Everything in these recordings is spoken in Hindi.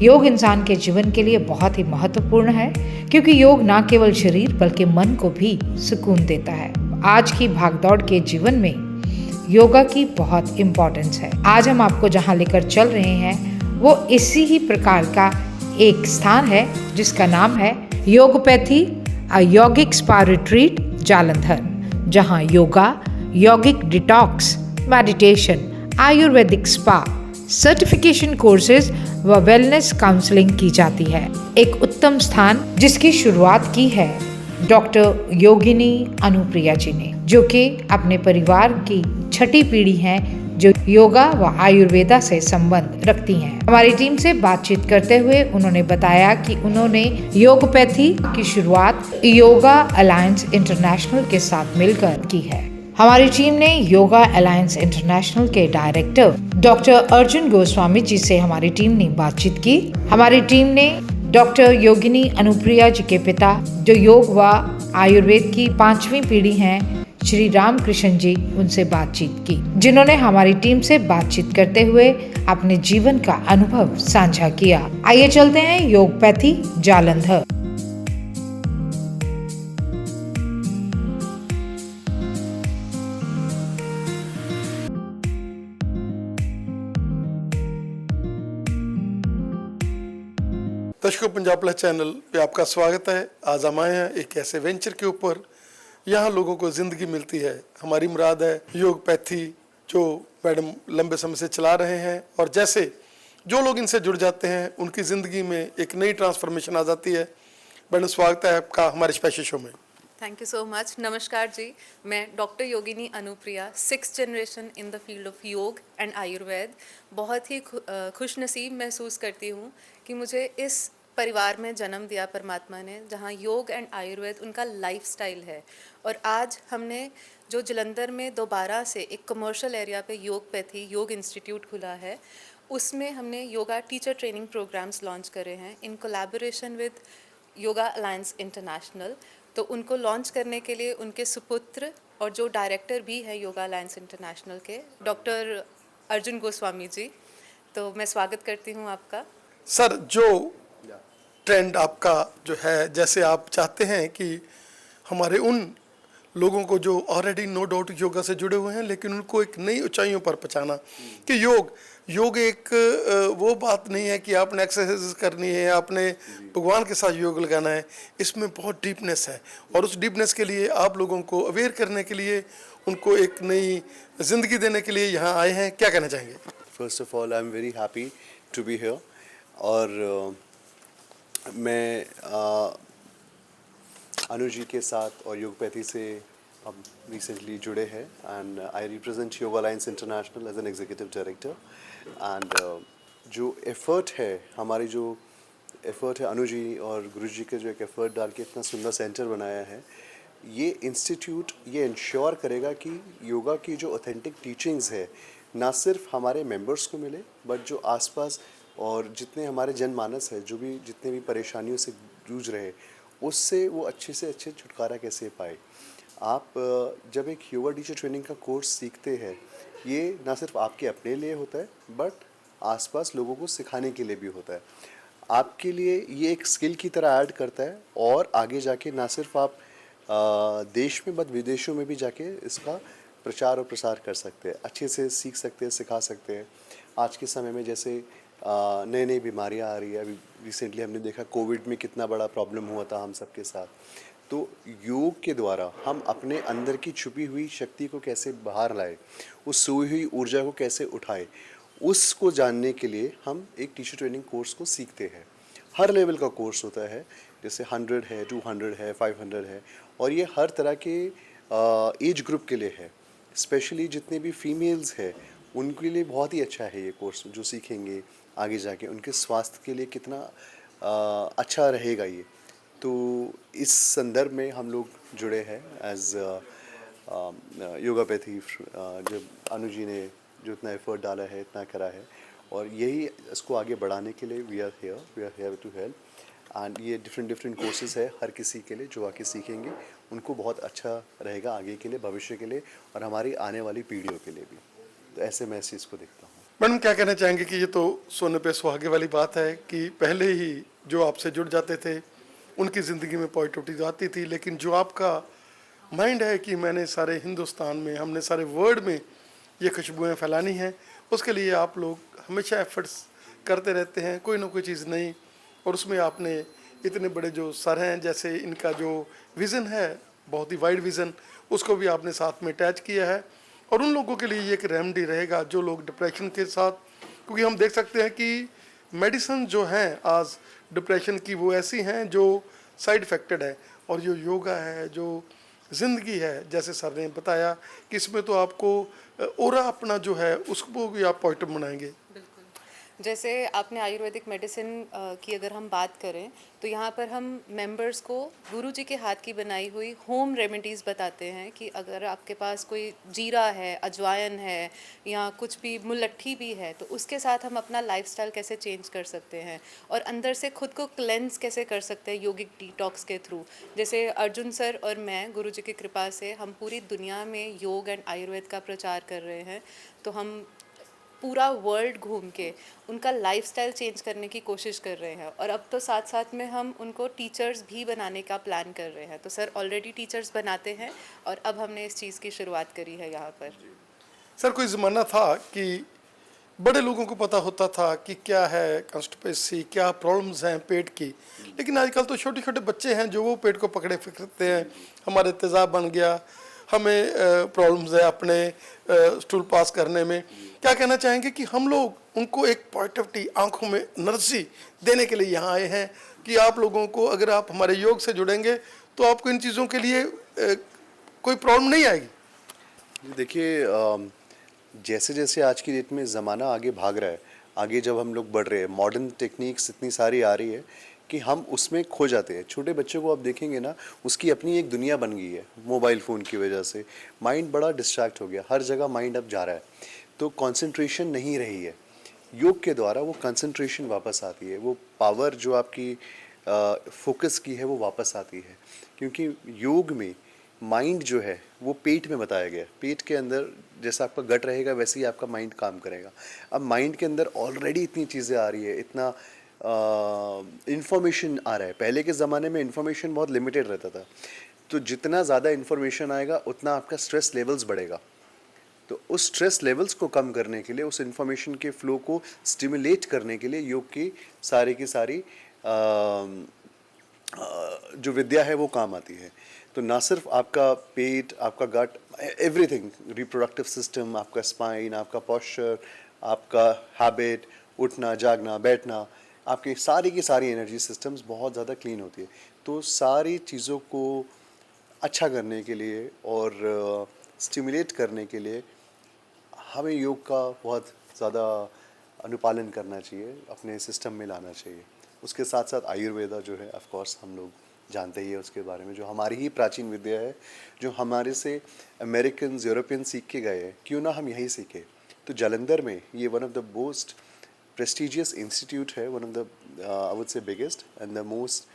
योग इंसान के जीवन के लिए बहुत ही महत्वपूर्ण है, क्योंकि योग न केवल शरीर बल्कि मन को भी सुकून देता है। आज की भागदौड़ के जीवन में योगा की बहुत इम्पोर्टेंस है। आज हम आपको जहाँ लेकर चल रहे हैं वो इसी ही प्रकार का एक स्थान है जिसका नाम है योगपैथी अ यौगिक स्पा रिट्रीट जालंधर, जहाँ योगा, यौगिक detox, meditation, Ayurvedic spa, certification courses व वेलनेस काउंसलिंग की जाती है। एक उत्तम स्थान जिसकी शुरुआत की है डॉक्टर योगिनी अनुप्रिया जी ने, जो कि अपने परिवार की छठी पीढ़ी हैं जो योगा व आयुर्वेदा से संबंध रखती हैं। हमारी टीम से बातचीत करते हुए उन्होंने बताया कि उन्होंने योगपैथी की शुरुआत योगा अलायंस इंटरनेशनल के साथ मिलकर की है। हमारी टीम ने योगा अलायंस इंटरनेशनल के डायरेक्टर डॉक्टर अर्जुन गोस्वामी जी से हमारी टीम ने बातचीत की। हमारी टीम ने डॉक्टर योगिनी अनुप्रिया जी के पिता, जो योग व आयुर्वेद की 5वीं पीढ़ी हैं, श्री रामकृष्ण जी, उनसे बातचीत की, जिन्होंने हमारी टीम से बातचीत करते हुए अपने जीवन का अनुभव साझा किया। आइए चलते हैं योगपैथी जालंधर। दर्शकों, पंजाब प्लस चैनल पे आपका स्वागत है। आज हम आए हैं एक ऐसे वेंचर के ऊपर, यहाँ लोगों को ज़िंदगी मिलती है। हमारी मुराद है योगपैथी, जो मैडम लंबे समय से चला रहे हैं, और जैसे जो लोग इनसे जुड़ जाते हैं उनकी ज़िंदगी में एक नई ट्रांसफॉर्मेशन आ जाती है। मैडम, स्वागत है आपका हमारे स्पेशल शो में। Thank you so much. नमस्कार जी, मैं doctor Yogini Anupriya, 6th generation in the field of yoga and Ayurveda. बहुत ही खुश नसीब महसूस करती हूँ कि मुझे इस परिवार में जन्म दिया परमात्मा ने, जहाँ योग एंड आयुर्वेद उनका लाइफस्टाइल है। और आज हमने जो जलंधर में दोबारा से एक कमर्शियल एरिया पे योगपैथी योग इंस्टीट्यूट खुला है, उसमें हमने yoga teacher training programmes launch करे हैं in collaboration with Yoga Alliance International. तो उनको लॉन्च करने के लिए उनके सुपुत्र और जो डायरेक्टर भी है योगा अलायंस इंटरनेशनल के, डॉक्टर अर्जुन गोस्वामी जी, तो मैं स्वागत करती हूँ आपका। सर, जो ट्रेंड आपका जो है, जैसे आप चाहते हैं कि हमारे उन लोगों को जो ऑलरेडी नो डाउट योगा से जुड़े हुए हैं, लेकिन उनको एक नई ऊंचाइयों पर पहुंचाना, कि योग एक वो बात नहीं है कि आपने एक्सरसाइज करनी है, आपने भगवान के साथ योग लगाना है। इसमें बहुत डीपनेस है, और उस डीपनेस के लिए आप लोगों को अवेयर करने के लिए, उनको एक नई जिंदगी देने के लिए यहाँ आए हैं। क्या कहना चाहेंगे? First of all, I am very happy to be here. और मैं अनु जी के साथ और योगपैथी से अब रिसेंटली जुड़े हैं, and I represent Yoga Alliance International as an executive director. And जो एफर्ट है, हमारी जो एफर्ट है, अनु जी और गुरु जी के जो एक एफर्ट डाल के इतना सुंदर सेंटर बनाया है, ये इंस्टीट्यूट ये इंश्योर करेगा कि योगा की जो ऑथेंटिक टीचिंग्स है ना सिर्फ हमारे मेंबर्स को मिले, बट जो आसपास और जितने हमारे जनमानस है, जो भी जितने भी परेशानियों से जूझ रहे, उससे वो अच्छे से अच्छे छुटकारा कैसे पाए। आप जब एक योगा टीचर ट्रेनिंग का कोर्स सीखते हैं, ये ना सिर्फ आपके अपने लिए होता है, बट आसपास लोगों को सिखाने के लिए भी होता है। आपके लिए ये एक स्किल की तरह ऐड करता है, और आगे जाके ना सिर्फ आप देश में बट विदेशों में भी जाके इसका प्रचार और प्रसार कर सकते हैं, अच्छे से सीख सकते हैं, सिखा सकते हैं। आज के समय में जैसे नई नई बीमारियां आ रही है, अभी रिसेंटली हमने देखा कोविड में कितना बड़ा प्रॉब्लम हुआ था हम सबके साथ। तो योग के द्वारा हम अपने अंदर की छुपी हुई शक्ति को कैसे बाहर लाए, उस सोई हुई ऊर्जा को कैसे उठाए, उसको जानने के लिए हम एक टीचर ट्रेनिंग कोर्स को सीखते हैं। हर लेवल का कोर्स होता है, जैसे 100 है, 200 है, 500 है, और ये हर तरह के एज ग्रुप के लिए है। स्पेशली जितने भी फीमेल्स हैं उनके लिए बहुत ही अच्छा है ये कोर्स, जो सीखेंगे आगे जाके उनके स्वास्थ्य के लिए कितना अच्छा रहेगा ये। तो इस संदर्भ में हम लोग जुड़े हैं एज योगापैथी। जब अनु जी ने जो इतना एफर्ट डाला है, इतना करा है, और यही इसको आगे बढ़ाने के लिए we are here to help. And ये डिफरेंट कोर्सेज है हर किसी के लिए, जो आके सीखेंगे उनको बहुत अच्छा रहेगा आगे के लिए, भविष्य के लिए, और हमारी आने वाली पीढ़ियों के लिए भी। तो ऐसे मैं इस चीज़ को देखता हूँ। मैडम क्या कहना चाहेंगे कि ये तो सोने पे सुहागे वाली बात है कि पहले ही जो आपसे जुड़ जाते थे उनकी ज़िंदगी में पॉजिटिविटी आती थी, लेकिन जो आपका माइंड है कि मैंने सारे हिंदुस्तान में, हमने सारे वर्ल्ड में ये खुशबुएं फैलानी हैं, उसके लिए आप लोग हमेशा एफर्ट्स करते रहते हैं, कोई ना कोई चीज़ नहीं। और उसमें आपने इतने बड़े जो सर हैं, जैसे इनका जो विज़न है बहुत ही वाइड विज़न, उसको भी आपने साथ में अटैच किया है। और उन लोगों के लिए ये एक रेमेडी रहेगा जो लोग डिप्रेशन के साथ, क्योंकि हम देख सकते हैं कि मेडिसिन जो हैं आज डिप्रेशन की वो ऐसी हैं जो साइड इफेक्टेड है, और जो योगा है, जो ज़िंदगी है, जैसे सर ने बताया कि इसमें तो आपको ओरा अपना जो है उसको भी आप पॉजिटिव बनाएंगे। बिल्कुल। जैसे आपने आयुर्वेदिक मेडिसिन की अगर हम बात करें तो यहाँ पर हम मेंबर्स को गुरुजी के हाथ की बनाई हुई होम रेमेडीज़ बताते हैं कि अगर आपके पास कोई जीरा है, अजवाइन है या कुछ भी मुलट्ठी भी है तो उसके साथ हम अपना लाइफस्टाइल कैसे चेंज कर सकते हैं और अंदर से खुद को क्लेंस कैसे कर सकते हैं योगिक डिटॉक्स के थ्रू। जैसे अर्जुन सर और मैं गुरुजी की कृपा से हम पूरी दुनिया में योग एंड आयुर्वेद का प्रचार कर रहे हैं, तो हम पूरा वर्ल्ड घूम के उनका लाइफस्टाइल चेंज करने की कोशिश कर रहे हैं। और अब तो साथ साथ में हम उनको टीचर्स भी बनाने का प्लान कर रहे हैं। तो सर ऑलरेडी टीचर्स बनाते हैं और अब हमने इस चीज़ की शुरुआत करी है यहाँ पर। सर कोई ज़माना था कि बड़े लोगों को पता होता था कि क्या है कॉन्स्टिपेसी, क्या प्रॉब्लम्स हैं पेट की, लेकिन आजकल तो छोटे छोटे बच्चे हैं जो वो पेट को पकड़े फिरते हैं, हमारे तेज़ाब बन गया, हमें प्रॉब्लम्स है अपने स्टूल पास करने में। क्या कहना चाहेंगे कि हम लोग उनको एक पॉजिटिविटी, आंखों में एनर्जी देने के लिए यहाँ आए हैं कि आप लोगों को, अगर आप हमारे योग से जुड़ेंगे तो आपको इन चीज़ों के लिए कोई प्रॉब्लम नहीं आएगी। देखिए, जैसे जैसे आज की डेट में ज़माना आगे भाग रहा है, आगे जब हम लोग बढ़ रहे हैं, मॉडर्न टेक्निक्स इतनी सारी आ रही है कि हम उसमें खो जाते हैं। छोटे बच्चों को आप देखेंगे ना, उसकी अपनी एक दुनिया बन गई है मोबाइल फ़ोन की वजह से। माइंड बड़ा डिस्ट्रैक्ट हो गया, हर जगह माइंड अब जा रहा है, तो कंसंट्रेशन नहीं रही है। योग के द्वारा वो कंसंट्रेशन वापस आती है, वो पावर जो आपकी फोकस की है वो वापस आती है। क्योंकि योग में माइंड जो है वो पेट में बताया गया है। पेट के अंदर जैसा आपका गट रहेगा वैसे ही आपका माइंड काम करेगा। अब माइंड के अंदर ऑलरेडी इतनी चीज़ें आ रही है, इतना इन्फॉर्मेशन आ रहा है। पहले के ज़माने में इन्फॉर्मेशन बहुत लिमिटेड रहता था, तो जितना ज़्यादा इन्फॉर्मेशन आएगा उतना आपका स्ट्रेस लेवल्स बढ़ेगा। तो उस स्ट्रेस लेवल्स को कम करने के लिए, उस इन्फॉर्मेशन के फ्लो को स्टिमुलेट करने के लिए योग की सारी जो विद्या है वो काम आती है। तो ना सिर्फ आपका पेट, आपका गट, एवरीथिंग, रिप्रोडक्टिव सिस्टम, आपका स्पाइन, आपका पोस्चर, आपका हैबिट, उठना, जागना, बैठना, आपकी सारी की सारी एनर्जी सिस्टम्स बहुत ज़्यादा क्लीन होती है। तो सारी चीज़ों को अच्छा करने के लिए और स्टिमुलेट करने के लिए हमें योग का बहुत ज़्यादा अनुपालन करना चाहिए, अपने सिस्टम में लाना चाहिए। उसके साथ साथ आयुर्वेदा जो है, ऑफ कोर्स हम लोग जानते ही है उसके बारे में, जो हमारी ही प्राचीन विद्या है, जो हमारे से अमेरिकन, यूरोपियन सीख के गए हैं, क्यों ना हम यही सीखें। तो जालंधर में ये one of the most prestigious institute है, one of the I would say biggest and the most,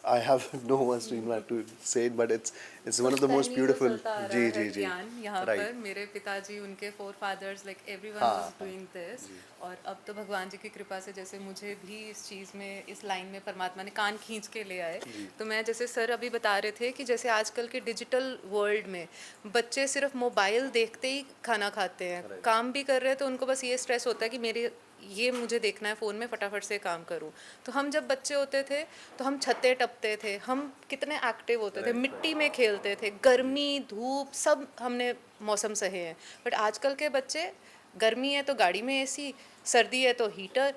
I have no words to invite to say it, but it's one of the most beautiful. जी यहाँ पर मेरे पिताजी, उनके forefathers, like everyone was doing this. और अब तो भगवान जी की कृपा से जैसे मुझे भी इस चीज़ में, इस लाइन में परमात्मा ने कान खींच के ले आए। तो मैं, जैसे सर अभी बता रहे थे कि जैसे आजकल के डिजिटल वर्ल्ड में बच्चे सिर्फ मोबाइल देखते ही खाना खाते हैं, काम भी कर रहे हैं तो उनको बस ये स्ट्रेस होता है कि मेरे ये मुझे देखना है फ़ोन में, फटाफट से काम करूं। तो हम जब बच्चे होते थे तो हम छत्ते टपते थे, हम कितने एक्टिव होते थे, मिट्टी में खेलते थे, गर्मी धूप सब हमने मौसम सहे हैं। बट आजकल के बच्चे, गर्मी है तो गाड़ी में एसी, सर्दी है तो हीटर,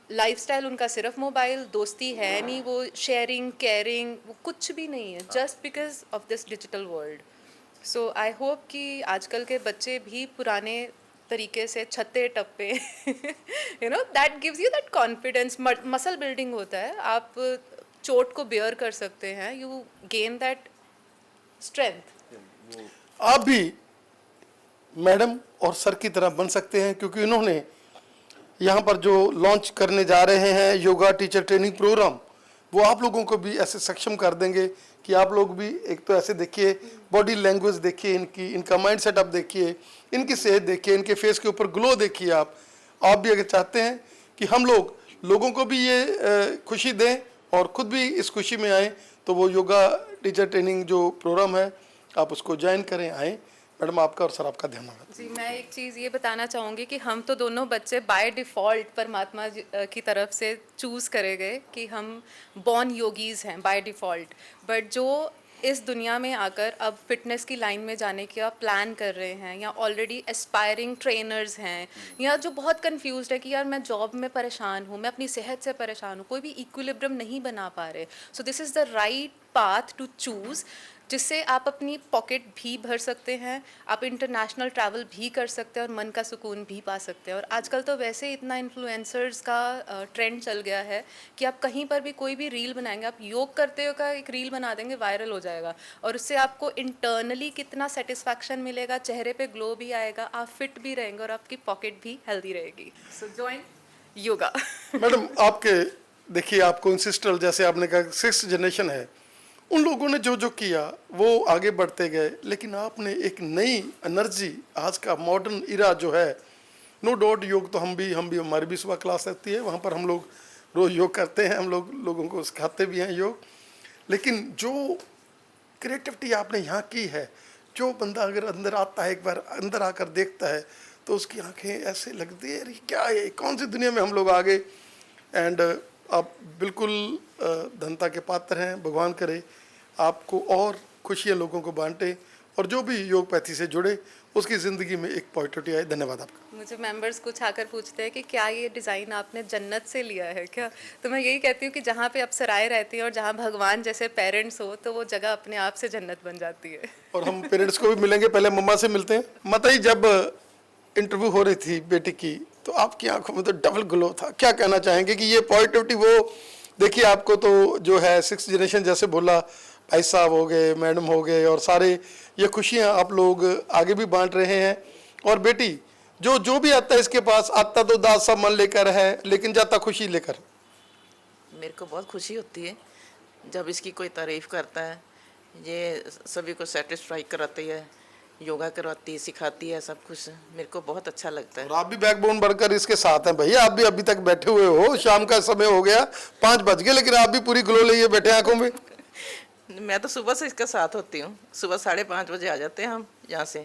लाइफस्टाइल उनका सिर्फ मोबाइल, दोस्ती है नहीं, वो शेयरिंग केयरिंग वो कुछ भी नहीं है, just because of this digital world. So I hope कि आजकल के बच्चे भी पुराने तरीके से छत्ते टप्पे you know, that gives you that confidence, muscle building होता है, आप चोट को बेयर कर सकते हैं, यू गेन दैट स्ट्रेंथ। आप भी मैडम और सर की तरह बन सकते हैं, क्योंकि उन्होंने यहाँ पर जो लॉन्च करने जा रहे हैं योगा टीचर ट्रेनिंग प्रोग्राम, वो आप लोगों को भी ऐसे सक्षम कर देंगे कि आप लोग भी एक तो ऐसे देखिए, बॉडी लैंग्वेज देखिए इनकी, इनका माइंड सेटअप देखिए, इनकी सेहत देखिए, इनके फेस के ऊपर ग्लो देखिए। आप भी अगर चाहते हैं कि हम लोगों को भी ये खुशी दें और ख़ुद भी इस खुशी में आएँ, तो वो योगा टीचर ट्रेनिंग जो प्रोग्राम है आप उसको ज्वाइन करें, आएँ। मैडम आपका और सर आपका धन्यवाद। जी, मैं एक चीज़ ये बताना चाहूँगी कि हम तो दोनों बच्चे बाय डिफ़ॉल्ट परमात्मा की तरफ से चूज़ करे गए कि हम बॉर्न योगीज़ हैं बाय डिफ़ॉल्ट, बट जो इस दुनिया में आकर अब फिटनेस की लाइन में जाने का प्लान कर रहे हैं या ऑलरेडी एस्पायरिंग ट्रेनर्स हैं या जो बहुत कंफ्यूज्ड है कि यार मैं जॉब में परेशान हूँ, मैं अपनी सेहत से परेशान हूँ, कोई भी इक्विलिब्रियम नहीं बना पा रहे, so this is the right path to choose, जिससे आप अपनी पॉकेट भी भर सकते हैं, आप इंटरनेशनल ट्रैवल भी कर सकते हैं और मन का सुकून भी पा सकते हैं। और आजकल तो वैसे इतना इन्फ्लुएंसर्स का ट्रेंड चल गया है कि आप कहीं पर भी कोई भी रील बनाएंगे, आप योग करते हो का एक रील बना देंगे, वायरल हो जाएगा और उससे आपको इंटरनली कितना सेटिस्फैक्शन मिलेगा, चेहरे पे ग्लो भी आएगा, आप फिट भी रहेंगे और आपकी पॉकेट भी हेल्दी रहेगी। So join yoga. मैडम आपके देखिए, आपको इंसिस्टल जैसे आपने कहा 6th जनरेशन है, उन लोगों ने जो जो किया वो आगे बढ़ते गए, लेकिन आपने एक नई एनर्जी, आज का मॉडर्न इरा जो है, नो डाउट योग तो हम भी हमारी भी सुबह क्लास रहती है, वहाँ पर हम लोग रोज़ योग करते हैं, हम लोगों को सिखाते भी हैं योग, लेकिन जो क्रिएटिविटी आपने यहाँ की है, जो बंदा अगर अंदर आता है, एक बार अंदर आकर देखता है तो उसकी आंखें ऐसे लगती है अरे क्या है, कौन सी दुनिया में हम लोग आ गए। एंड आप बिल्कुल धन्यता के पात्र हैं। भगवान करे आपको और खुशियाँ लोगों को बांटे और जो भी योगपैथी से जुड़े उसकी ज़िंदगी में एक पॉजिटिविटी आए। धन्यवाद आपका। मुझे मेंबर्स कुछ आकर पूछते हैं कि क्या ये डिज़ाइन आपने जन्नत से लिया है क्या, तो मैं यही कहती हूँ कि जहाँ पे अप्सराएं रहती हैं और जहाँ भगवान जैसे पेरेंट्स हो तो वो जगह अपने आप से जन्नत बन जाती है। और हम पेरेंट्स को भी मिलेंगे, पहले मम्मा से मिलते हैं। माता जी, जब इंटरव्यू हो रही थी बेटी की तो आपकी आंखों में तो डबल ग्लो था, क्या कहना चाहेंगे कि ये पॉजिटिविटी, वो देखिए आपको तो जो है 6th जनरेशन जैसे बोला, भाई साहब हो गए, मैडम हो गए और सारे ये खुशियाँ आप लोग आगे भी बांट रहे हैं। और बेटी जो भी आता है इसके पास, आता तो दास सा मन लेकर है लेकिन जाता खुशी लेकर। मेरे को बहुत खुशी होती है जब इसकी कोई तारीफ़ करता है, ये सभी को सेटिस्फाई कराती है, योगा करवाती है, सिखाती है, सब कुछ मेरे को बहुत अच्छा लगता है। और आप भी बैकबोन बढ़कर इसके साथ हैं भैया, आप भी अभी तक बैठे हुए हो, शाम का समय हो गया, 5 बज गए, लेकिन आप भी पूरी ग्लो लिए बैठे आंखों में। मैं तो सुबह से इसका साथ होती हूँ, सुबह 5:30 बजे आ जाते हैं हम यहाँ से,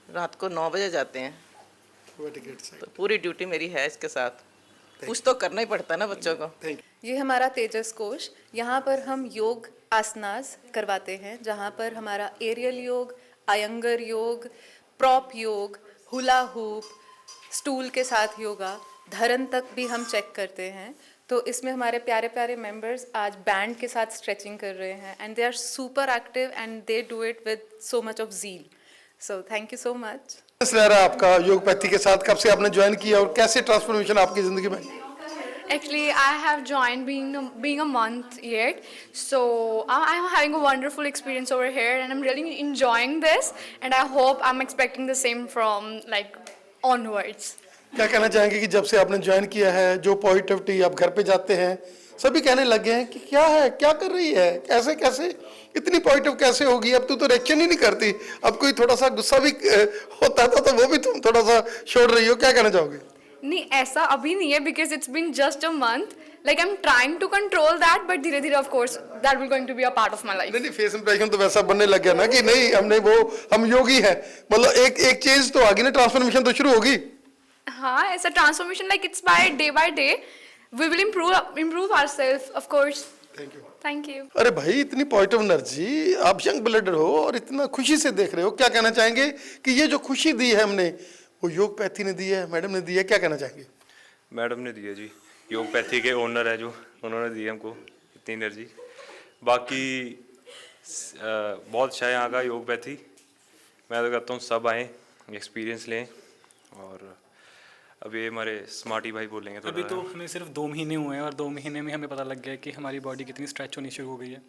रात को 9 बजे जाते हैं, तो पूरी ड्यूटी मेरी है इसके साथ। कुछ तो करना ही पड़ता है ना बच्चों को। ये हमारा तेजस कोश, यहाँ पर हम योग आसनास करवाते हैं, जहाँ पर हमारा एरियल योग, आयंगर योग, प्रॉप योग, हुला हूप, स्टूल के साथ योगा, धरन तक भी हम चेक करते हैं। तो इसमें हमारे प्यारे प्यारे मेंबर्स आज बैंड के साथ स्ट्रेचिंग कर रहे हैं and they are super active and they do it with so much of zeal. So thank you so much. रह रहा आपका योगपैथी के साथ, कब से आपने ज्वाइन किया और कैसे ट्रांसफॉर्मेशन आपकी ज़िंदगी में? Actually, I have joined being a month yet, so I'm having a wonderful experience over here, and I'm really enjoying this, and I hope I'm expecting the same from like onwards. क्या कहना चाहेंगे कि जब से आपने ज्वाइन किया है, जो पॉजिटिविटी आप घर पे जाते हैं सभी कहने लगे हैं कि क्या है, क्या कर रही है, कैसे कैसे इतनी पॉजिटिव कैसे होगी, अब तू तो रिएक्शन ही नहीं करती, अब कोई थोड़ा सा गुस्सा भी होता था तो वो भी तुम थोड़ा सा छोड़ रही हो, क्या कहना चाहोगे? नहीं, ऐसा अभी नहीं है because it's been just a month. Like I'm trying to control that, but धीरे धीरे of course that will going to be a part of my life. नहीं, फेस इंप्रेशन तो वैसा बनने लग गया ना कि नहीं हमने वो, हम योगी हैं, मतलब एक चेंज तो आ गई ना, ट्रांसफॉर्मेशन तो शुरू होगी। हाँ, ऐसा transformation like it's by day we will improve ourselves of course. Thank you. अरे भाई, इतनी पॉजिटिव एनर्जी, आप यंग ब्लडर हो और इतना खुशी से देख रहे हो, क्या कहना चाहेंगे कि ये जो खुशी दी है हमने वो योगपैथी ने दी है, मैडम ने दी है, क्या कहना चाहेंगे? मैडम ने दी है जी, योगपैथी के ओनर है जो, उन्होंने दी है हमको इतनी एनर्जी। बाकी बहुत अच्छा है यहाँ का योगपैथी, मैं तो कहता हूँ सब आएँ, एक्सपीरियंस लें। और अब ये हमारे स्मार्टी भाई बोलेंगे थोड़ा। अभी तो हमें सिर्फ 2 महीने हुए हैं और 2 महीने में हमें पता लग गया कि हमारी बॉडी कितनी स्ट्रेच होनी शुरू हो गई है,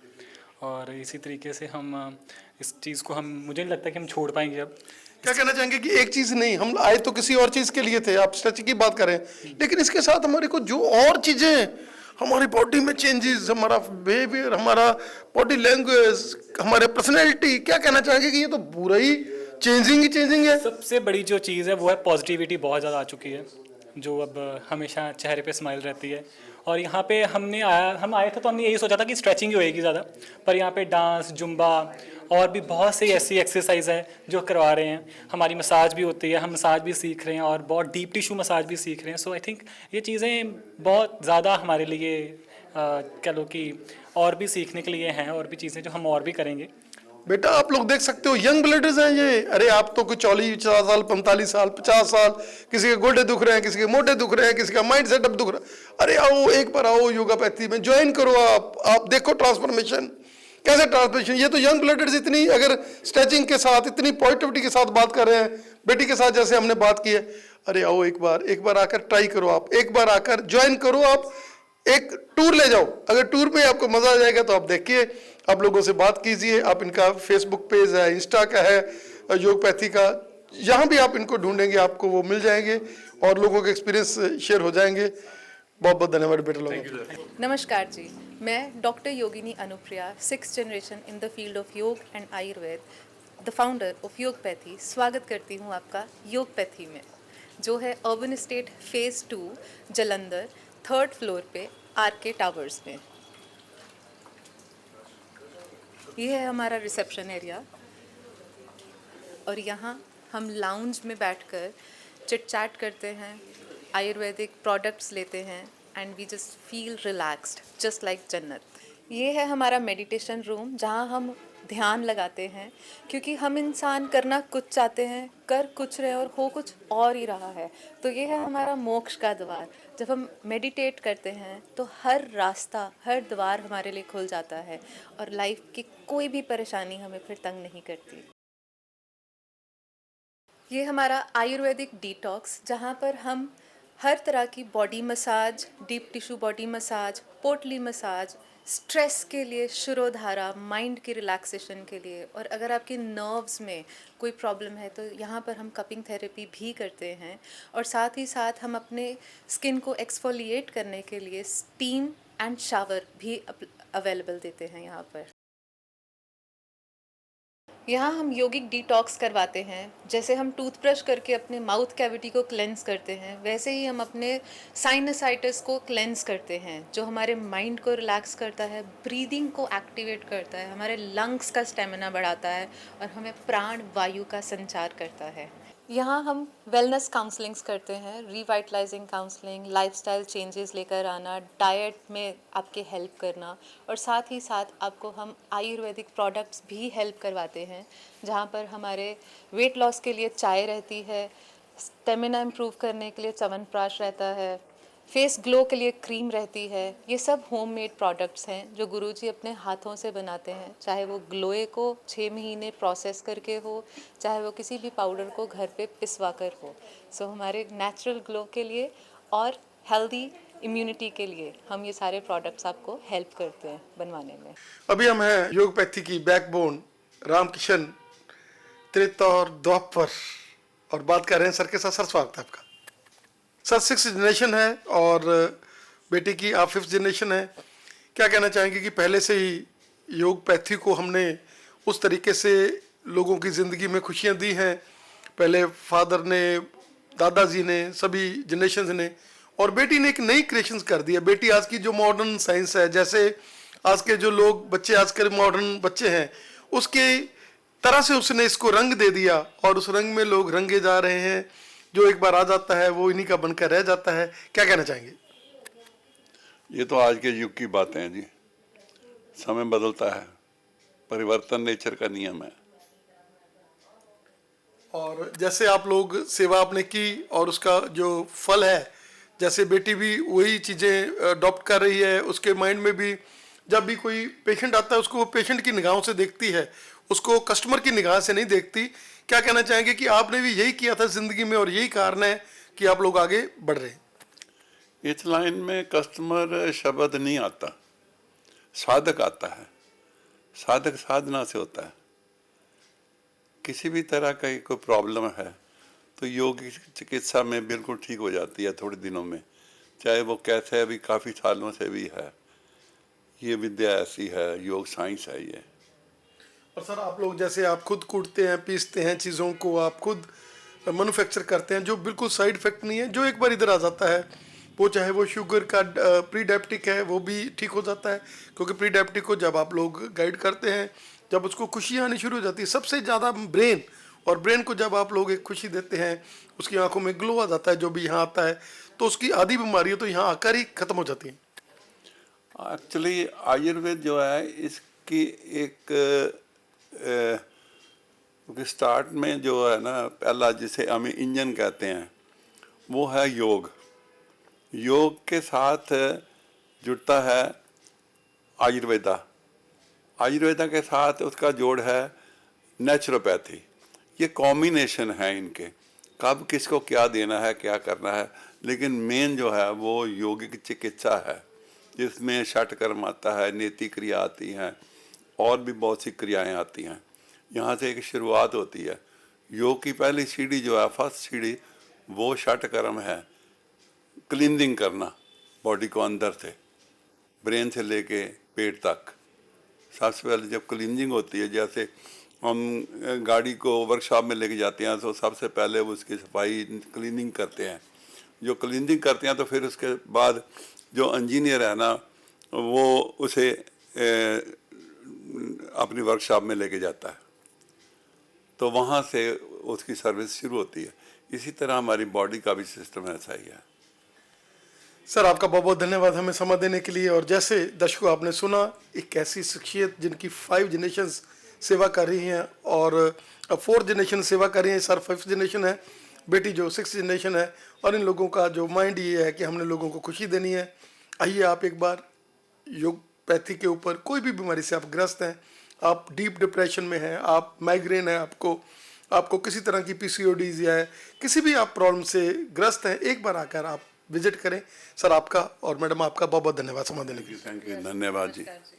और इसी तरीके से हम इस चीज़ को मुझे नहीं लगता कि हम छोड़ पाएंगे अब। क्या कहना चाहेंगे कि एक चीज नहीं, हम आए तो किसी और चीज के लिए थे, आप स्ट्रेच की बात करें, लेकिन इसके साथ हमारे को जो और चीजें हमारी बॉडी में चेंजेस, हमारा बिहेवियर, हमारा बॉडी लैंग्वेज, हमारे पर्सनैलिटी, क्या कहना चाहेंगे कि ये तो पूरा ही चेंजिंग है। सबसे बड़ी जो चीज़ है वो है पॉजिटिविटी बहुत ज़्यादा आ चुकी है, जो अब हमेशा चेहरे पे स्माइल रहती है। और यहाँ पे हम आए थे तो हमने यही सोचा था कि स्ट्रेचिंग ही होएगी ज़्यादा, पर यहाँ पे डांस, जुम्बा और भी बहुत सी ऐसी एक्सरसाइज है जो करवा रहे हैं। हमारी मसाज भी होती है, हम मसाज भी सीख रहे हैं और बहुत डीप टिश्यू मसाज भी सीख रहे हैं। सो आई थिंक ये चीज़ें बहुत ज़्यादा हमारे लिए कह लो कि और भी सीखने के लिए हैं, और भी चीज़ें जो हम और भी करेंगे। बेटा आप लोग देख सकते हो यंग ब्लडर्स हैं ये। अरे आप तो कुछ 40 साल, 45 साल, 50 साल, किसी के गोडे दुख रहे हैं, किसी के मोटे दुख रहे हैं, किसी का माइंड सेटअप दुख रहा है। अरे आओ, एक बार आओ योगापैथी में ज्वाइन करो। आप देखो ट्रांसफॉर्मेशन, कैसे ट्रांसफॉर्मेशन। ये तो यंग ब्लडर्स इतनी अगर स्ट्रेचिंग के साथ, इतनी पॉजिटिविटी के साथ बात कर रहे हैं, बेटी के साथ जैसे हमने बात की है। अरे आओ, एक बार आकर ट्राई करो, आप एक बार आकर ज्वाइन करो, आप एक टूर ले जाओ। अगर टूर में आपको मजा आ जाएगा तो आप देखिए, आप लोगों से बात कीजिए। आप इनका फेसबुक पेज है, इंस्टा का है, योगपैथी का, जहां भी आप इनको ढूंढेंगे आपको वो मिल जाएंगे और लोगों के एक्सपीरियंस शेयर हो जाएंगे। बहुत बहुत धन्यवाद बेटे लोगों। नमस्कार जी, मैं doctor Yogini Anupriya, 6th generation in the field of yoga and Ayurveda, the founder of Yogapathy, स्वागत करती हूँ आपका योगपैथी में, जो है urban estate phase 2 Jalandhar, 3rd floor पे आरके टावर्स में। ये है हमारा रिसेप्शन एरिया और यहाँ हम लाउंज में बैठकर चिट चैट करते हैं, आयुर्वेदिक प्रोडक्ट्स लेते हैं and we just feel relaxed just like जन्नत। ये है हमारा मेडिटेशन रूम, जहाँ हम ध्यान लगाते हैं, क्योंकि हम इंसान करना कुछ चाहते हैं, कर कुछ रहे और हो कुछ और ही रहा है। तो ये है हमारा मोक्ष का द्वार। जब हम मेडिटेट करते हैं तो हर रास्ता, हर द्वार हमारे लिए खुल जाता है और लाइफ की कोई भी परेशानी हमें फिर तंग नहीं करती। ये हमारा आयुर्वेदिक डिटॉक्स, जहाँ पर हम हर तरह की body massage, deep tissue body massage, पोटली मसाज, स्ट्रेस के लिए शिरोधारा, माइंड की रिलैक्सेशन के लिए, और अगर आपके नर्व्स में कोई प्रॉब्लम है तो यहाँ पर हम कपिंग थेरेपी भी करते हैं। और साथ ही साथ हम अपने स्किन को एक्सफोलिएट करने के लिए स्टीम एंड शावर भी अवेलेबल देते हैं यहाँ पर। यहाँ हम योगिक डिटॉक्स करवाते हैं। जैसे हम टूथब्रश करके अपने माउथ कैविटी को क्लेंस करते हैं, वैसे ही हम अपने साइनसाइटिस को क्लेंस करते हैं, जो हमारे माइंड को रिलैक्स करता है, ब्रीदिंग को एक्टिवेट करता है, हमारे लंग्स का स्टेमिना बढ़ाता है और हमें प्राण वायु का संचार करता है। यहाँ हम वेलनेस काउंसलिंग्स करते हैं, रिवाइटलाइजिंग काउंसलिंग, लाइफस्टाइल चेंजेस लेकर आना, डाइट में आपके हेल्प करना, और साथ ही साथ आपको हम आयुर्वेदिक प्रोडक्ट्स भी हेल्प करवाते हैं, जहाँ पर हमारे वेट लॉस के लिए चाय रहती है, स्टेमिना इम्प्रूव करने के लिए च्यवनप्राश रहता है, फेस ग्लो के लिए क्रीम रहती है। ये सब होममेड प्रोडक्ट्स हैं जो गुरुजी अपने हाथों से बनाते हैं, चाहे वो ग्लोए को 6 महीने प्रोसेस करके हो, चाहे वो किसी भी पाउडर को घर पे पिसवा कर हो। सो हमारे नेचुरल ग्लो के लिए और हेल्दी इम्यूनिटी के लिए हम ये सारे प्रोडक्ट्स आपको हेल्प करते हैं बनवाने में। अभी हम हैं योगपैथी की बैकबोन रामकिशन, त्रेता और द्वापर, और बात कर रहे हैं सर के साथ। सर स्वागत है आपका। सर 6th जनरेशन है और बेटी की आप 5th जनरेशन है। क्या कहना चाहेंगे कि पहले से ही योगपैथी को हमने उस तरीके से लोगों की ज़िंदगी में खुशियां दी हैं, पहले फादर ने, दादाजी ने, सभी जनरेशन ने, और बेटी ने एक नई क्रिएशंस कर दी है। बेटी आज की जो मॉडर्न साइंस है, जैसे आज के जो लोग बच्चे, आज के मॉडर्न बच्चे हैं, उसके तरह से उसने इसको रंग दे दिया और उस रंग में लोग रंगे जा रहे हैं। जो एक बार आ जाता है वो इन्हीं का बनकर रह जाता है। क्या कहना चाहेंगे? ये तो आज के युग की बातें हैं जी। समय बदलता है, परिवर्तन नेचर का नियम है। और जैसे आप लोग सेवा आपने की और उसका जो फल है, जैसे बेटी भी वही चीज़ें अडॉप्ट कर रही है, उसके माइंड में भी जब भी कोई पेशेंट आता है उसको पेशेंट की निगाहों से देखती है, उसको कस्टमर की निगाह से नहीं देखती। क्या कहना चाहेंगे कि आपने भी यही किया था जिंदगी में और यही कारण है कि आप लोग आगे बढ़ रहे हैं? इस लाइन में कस्टमर शब्द नहीं आता, साधक आता है। साधक साधना से होता है। किसी भी तरह का कोई प्रॉब्लम है तो योग चिकित्सा में बिल्कुल ठीक हो जाती है थोड़े दिनों में। चाहे वो कैसे भी काफ़ी सालों से भी है। ये विद्या ऐसी है, योग साइंस है ये। और सर आप लोग जैसे आप खुद कूटते हैं, पीसते हैं चीज़ों को, आप खुद मैन्युफैक्चर करते हैं, जो बिल्कुल साइड इफेक्ट नहीं है, जो एक बार इधर आ जाता है, वो चाहे वो शुगर का प्री डायबिटिक है वो भी ठीक हो जाता है। क्योंकि प्री डायबिटिक को जब आप लोग गाइड करते हैं, जब उसको खुशी आनी शुरू हो जाती है, सबसे ज़्यादा ब्रेन, और ब्रेन को जब आप लोग एक खुशी देते हैं, उसकी आंखों में ग्लो आ जाता है जो भी यहाँ आता है, तो उसकी आधी बीमारियाँ तो यहाँ आकर ही ख़त्म हो जाती हैं। एक्चुअली आयुर्वेद जो है इसकी एक स्टार्ट में जो है ना, पहला जिसे हम इंजन कहते हैं वो है योग। योग के साथ जुड़ता है आयुर्वेदा। आयुर्वेदा के साथ उसका जोड़ है नेचुरोपैथी। ये कॉम्बिनेशन है इनके, कब किसको क्या देना है, क्या करना है, लेकिन मेन जो है वो योगिक चिकित्सा है, जिसमें षटकर्म आता है, नेति क्रिया आती हैं, और भी बहुत सी क्रियाएं आती हैं। यहाँ से एक शुरुआत होती है। योग की पहली सीढ़ी जो है, फर्स्ट सीढ़ी, वो षटकर्म है, क्लीनिंग करना बॉडी को अंदर से, ब्रेन से लेके पेट तक। सबसे पहले जब क्लीनिंग होती है, जैसे हम गाड़ी को वर्कशॉप में लेके जाते हैं तो सबसे पहले उसकी सफाई क्लीनिंग करते हैं। जो क्लीनिंग करते हैं तो फिर उसके बाद जो इंजीनियर है ना, वो उसे अपनी वर्कशॉप में लेके जाता है, तो वहाँ से उसकी सर्विस शुरू होती है। इसी तरह हमारी बॉडी का भी सिस्टम ऐसा ही है। सर आपका बहुत बहुत धन्यवाद हमें समय देने के लिए। और जैसे दर्शकों आपने सुना, एक ऐसी शख्सियत जिनकी 5 जनरेशन्स सेवा कर रही हैं, और अब 4th जनरेशन सेवा कर रही हैं, सर 5th जनरेशन है, बेटी जो 6th जनरेशन है, और इन लोगों का जो माइंड ये है कि हमने लोगों को खुशी देनी है। आइए आप एक बार योगपैथी के ऊपर, कोई भी बीमारी से आप ग्रस्त हैं, आप डीप डिप्रेशन में हैं, आप माइग्रेन है, आपको किसी तरह की PCODs या किसी भी आप प्रॉब्लम से ग्रस्त हैं, एक बार आकर आप विजिट करें। सर आपका और मैडम आपका बहुत बहुत धन्यवाद समय देने के लिए। थैंक यू, धन्यवाद जी।